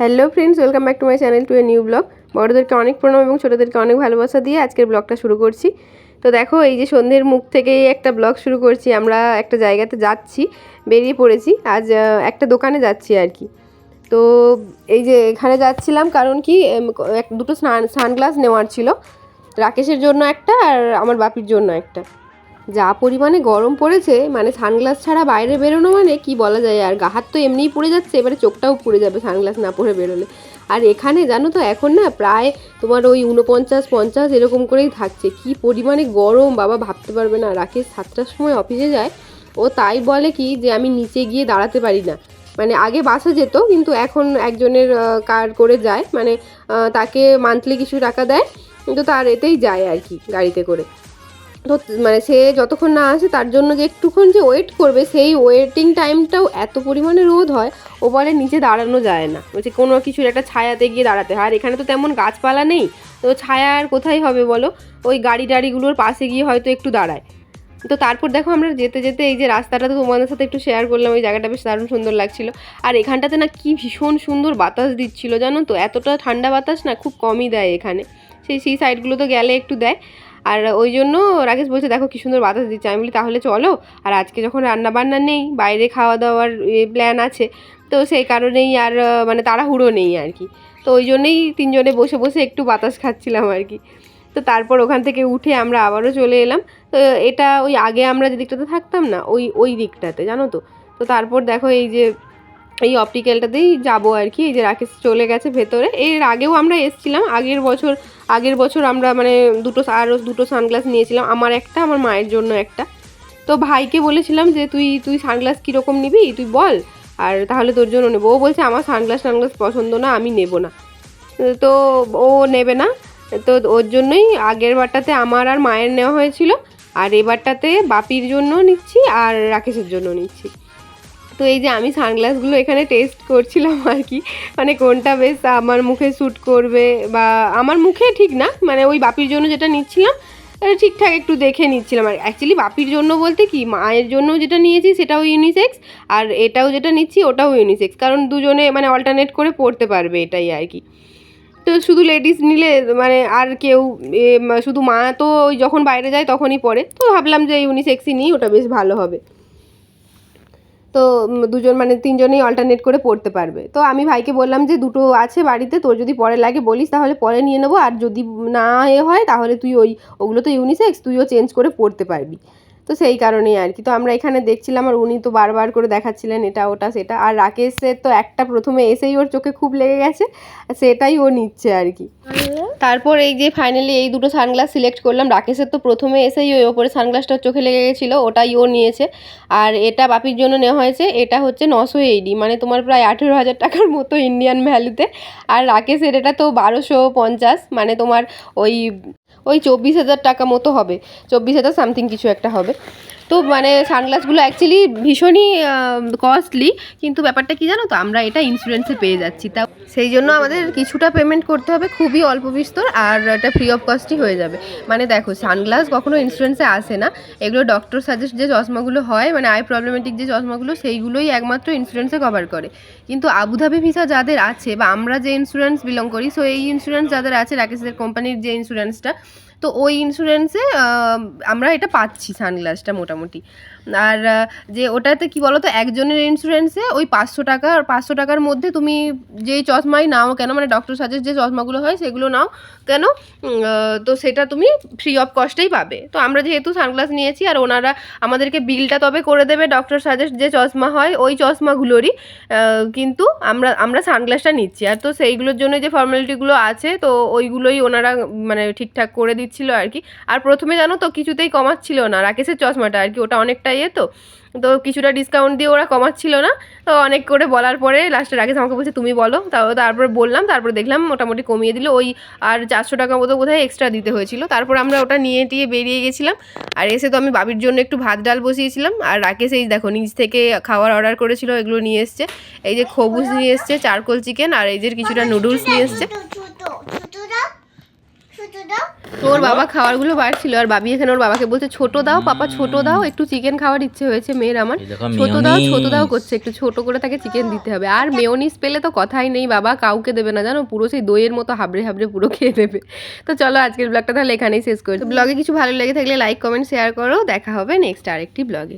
Hello friends, welcome back to my channel to a new blog. বড়োদেরকে অনেক প্রণাম এবং ছোটোদেরকে অনেক ভালোবাসা দিয়ে আজকের ব্লগটা শুরু করছি। তো দেখো, এই যে সন্ধ্যের মুখ থেকেই একটা ব্লগ শুরু করছি। আমরা একটা জায়গাতে যাচ্ছি, বেরিয়ে পড়েছি আজ, একটা দোকানে যাচ্ছি আর কি। তো এই যে এখানে যাচ্ছিলাম কারণ কি, দুটো সানগ্লাস নেওয়ার ছিল, রাকেশের জন্য একটা আর আমার বাপির জন্য একটা। যা পরিমাণে গরম পড়েছে, মানে সানগ্লাস ছাড়া বাইরে বেরোনো মানে কি বলা যায়, আর গা হাত তো এমনিই পুড়ে যাচ্ছে, এবারে চোখটাও পুড়ে যাবে সানগ্লাস না পরে বেরোলে। আর এখানে জানো তো এখন না প্রায় তোমার ওই 49-50 এরকম করেই থাকছে। কি পরিমাণে গরম বাবা, ভাবতে পারবে না। রাকেশ 7টার সময় অফিসে যায়, ও তাই বলে কি যে আমি নিচে গিয়ে দাঁড়াতে পারি না। মানে আগে বাসে যেত, কিন্তু এখন একজনের কার করে যায়, মানে তাকে মান্থলি কিছু টাকা দেয়, কিন্তু তার এতেই যায় আর কি, গাড়িতে করে। তো মানে সে যতক্ষণ না আসে তার জন্য যে একটুক্ষণ যে ওয়েট করবে, সেই ওয়েটিং টাইমটাও এত পরিমাণে রোদ হয়, ও বলে নিচে দাঁড়ানো যায় না, বলছে কোনো কিছুর একটা ছায়াতে গিয়ে দাঁড়াতে হয়। আর এখানে তো তেমন গাছপালা নেই, তো ছায়া আর কোথায় হবে বলো, ওই গাড়ি টাড়িগুলোর পাশে গিয়ে হয়তো একটু দাঁড়ায়। তো তারপর দেখো আমরা যেতে যেতে এই যে রাস্তাটা তো তোমাদের সাথে একটু শেয়ার করলাম, ওই জায়গাটা বেশ দারুণ সুন্দর লাগছিল। আর এখানটাতে না কি ভীষণ সুন্দর বাতাস দিচ্ছিল জানো তো, এতটা ঠান্ডা বাতাস না খুব কমই দেয় এখানে, সেই সাইডগুলো তো গেলে একটু দেয়। আর ওই জন্য রাকেশ বলছে দেখো কী সুন্দর বাতাস দিচ্ছে। আমি বলি তাহলে চলো, আর আজকে যখন রান্না বান্না নেই, বাইরে খাওয়া দাওয়ার প্ল্যান আছে, তো সেই কারণেই আর মানে তাড়াহুড়ো নেই আর কি। তো ওই জন্যেই তিনজনে বসে বসে একটু বাতাস খাচ্ছিলাম আর কি। তো তারপর ওখান থেকে উঠে আমরা আবারও চলে এলাম। তো এটা ওই আগে আমরা যে দিকটাতে থাকতাম না, ওই দিকটাতে জানো তো। তো তারপর দেখো এই যে এই অপটিক্যালটাতেই যাবো আর কি। এই যে রাকেশ চলে গেছে ভেতরে। এর আগেও আমরা এসেছিলাম, আগের বছর আমরা মানে দুটো সানগ্লাস নিয়েছিলাম, আমার একটা, আমার মায়ের জন্য একটা। তো ভাইকে বলেছিলাম যে তুই সানগ্লাস কীরকম নিবি তুই বল, আর তাহলে তোর জন্য নেবো। ও বলছে আমার সানগ্লাস পছন্দ না, আমি নেব না। তো ও নেবে না, তো ওর জন্যই আগের বারটাতে আমার আর মায়ের নেওয়া হয়েছিল, আর এবারটাতে বাপির জন্য নিচ্ছি আর রাকেশের জন্য নিচ্ছি। তো এই যে আমি সানগ্লাসগুলো এখানে টেস্ট করছিলাম আর কি, মানে কোনটা বেশ আমার মুখে শ্যুট করবে, বা আমার মুখে ঠিক না, মানে ওই বাপির জন্য যেটা নিচ্ছিলাম ঠিকঠাক একটু দেখে নিচ্ছিলাম। আর অ্যাকচুয়ালি বাপির জন্য বলতে কি, মায়ের জন্য যেটা নিয়েছি সেটাও ইউনিসেক্স, আর এটাও যেটা নিচ্ছি ওটাও ইউনিসেক্স, কারণ দুজনে মানে অল্টারনেট করে পড়তে পারবে, এটাই আর কি। তো শুধু লেডিস নিলে মানে আর কেউ শুধু মা তো ওই যখন বাইরে যায় তখনই পরে, তো ভাবলাম যে ইউনিসেক্সই নিই, ওটা বেশ ভালো হবে। তো দুজন মানে তিনজনেই অল্টারনেট করে পড়তে পারবে। তো আমি ভাইকে বললাম যে দুটো আছে বাড়িতে, তোর যদি পরে লাগে বলিস তাহলে পরে নিয়ে নেবো, আর যদি না হয় তাহলে তুই ওগুলো তো ইউনিসেক্স, তুইও চেঞ্জ করে পড়তে পারবি। তো সেই কারণেই আর কি। তো আমরা এখানে দেখছিলাম, আর উনি তো বারবার করে দেখাচ্ছিলেন এটা ওটা সেটা। আর রাকেশের তো একটা প্রথমে এসেই ওর চোখে খুব লেগে গেছে, সেটাই ও নিচ্ছে আর কি। তারপর এই যে ফাইনালি এই দুটো সানগ্লাস সিলেক্ট করলাম। রাকেশের তো প্রথমে এসেই ওই ওপরে সানগ্লাসটা চোখে লেগে গেছিলো, ওটাই ও নিয়েছে। আর এটা বাপির জন্য নেওয়া হয়েছে, এটা হচ্ছে 980, মানে তোমার প্রায় 18,000 টাকার মতো ইন্ডিয়ান ভ্যালুতে। আর রাকেশের এটা তো 1250, মানে তোমার ওই 24,000 টাকা মতো হবে, 24,000 সামথিং কিছু একটা হবে। তো মানে সানগ্লাসগুলো অ্যাকচুয়ালি ভীষণই কস্টলি, কিন্তু ব্যাপারটা কি জানো তো, আমরা এটা ইন্স্যুরেন্সে পেয়ে যাচ্ছি, তা সেই জন্য আমাদের কিছুটা পেমেন্ট করতে হবে, খুবই অল্প বিস্তর, আর এটা ফ্রি অফ কস্টই হয়ে যাবে। মানে দেখো, সানগ্লাস কখনো ইন্স্যুরেন্সে আসে না, এগুলো ডক্টর সাজেস্ট যে চশমাগুলো হয়, মানে আই প্রবলেমেটিক যে চশমাগুলো, সেইগুলোই একমাত্র ইন্স্যুরেন্সে কভার করে। কিন্তু আবুধাবি ভিসা যাদের আছে, বা আমরা যে ইন্স্যুরেন্স বিলং করি, সো এই ইন্স্যুরেন্স যাদের আছে, রাকেশের কোম্পানির যে ইন্স্যুরেন্সটা, তো ওই ইন্স্যুরেন্সে আমরা এটা পাচ্ছি সানগ্লাসটা মোটামুটি। আর যে ওটাতে কি বলো তো, একজনের ইন্স্যুরেন্সে ওই 500 টাকা, আর 500 টাকার মধ্যে তুমি যেই চশমাই নাও কেন, মানে ডক্টর সাজেস্ট যে চশমাগুলো হয় সেগুলো নাও কেন, তো সেটা তুমি ফ্রি অফ কস্টেই পাবে। তো আমরা যেহেতু সানগ্লাস নিয়েছি, আর ওনারা আমাদেরকে বিলটা তবে করে দেবে ডক্টর সাজেস্ট যে চশমা হয় ওই চশমাগুলোরই, কিন্তু আমরা সানগ্লাসটা নিচ্ছি। আর তো সেইগুলোর জন্য যে ফর্মালিটিগুলো আছে, তো ওইগুলোই ওনারা মানে ঠিকঠাক করে দিচ্ছিল আর কি। আর প্রথমে জানো তো কিছুতেই কমাচ্ছিল না, রাকেশের চশমাটা আর কি, ওটা অনেকটা তো কিছুটা ডিসকাউন্ট দিয়ে ওরা কমাচ্ছিল না। তো অনেক করে বলার পরে লাস্টে রাকেশ আমাকে বলছে তুমি বলো, তারপরে বললাম, তারপরে দেখলাম মোটামুটি কমিয়ে দিল, ওই আর 400 টাকা মতো বোধহয় এক্সট্রা দিতে হয়েছিল। তারপর আমরা ওটা নিয়ে টিয়ে বেরিয়ে গেছিলাম। আর এসে তো আমি বাবির জন্য একটু ভাত ডাল বসিয়েছিলাম, আর রাকেশ এই দেখো নিজ থেকে খাবার অর্ডার করেছিল, এগুলো নিয়ে এসছে। এই যে খবুজ নিয়ে এসছে, চারকোল চিকেন, আর এই যে কিছুটা নুডলস নিয়ে এসছে। তো ওর বাবা খাবারগুলো বাড়ছিল আর বাবি এখানে ওর বাবাকে বলছে ছোট দাও পাপা, ছোট দাও, একটু চিকেন খাওয়ার ইচ্ছে হয়েছে মেয়ের আমার, ছোট দাও করছে, একটু ছোট করে তাকে চিকেন দিতে হবে। আর মেয়োনিজ পেলে তো কথাই নেই, বাবা কাউকে দেবে না জানো, পুরো সেই দইয়ের মতো হাবড়ে হাবড়ে পুরো খেয়ে দেবে। তো চলো আজকের ব্লগটা তাহলে এখানেই শেষ করি। ব্লগে কিছু ভালো লেগে থাকলে লাইক কমেন্ট শেয়ার করো, দেখা হবে নেক্সট আরেকটি ব্লগে।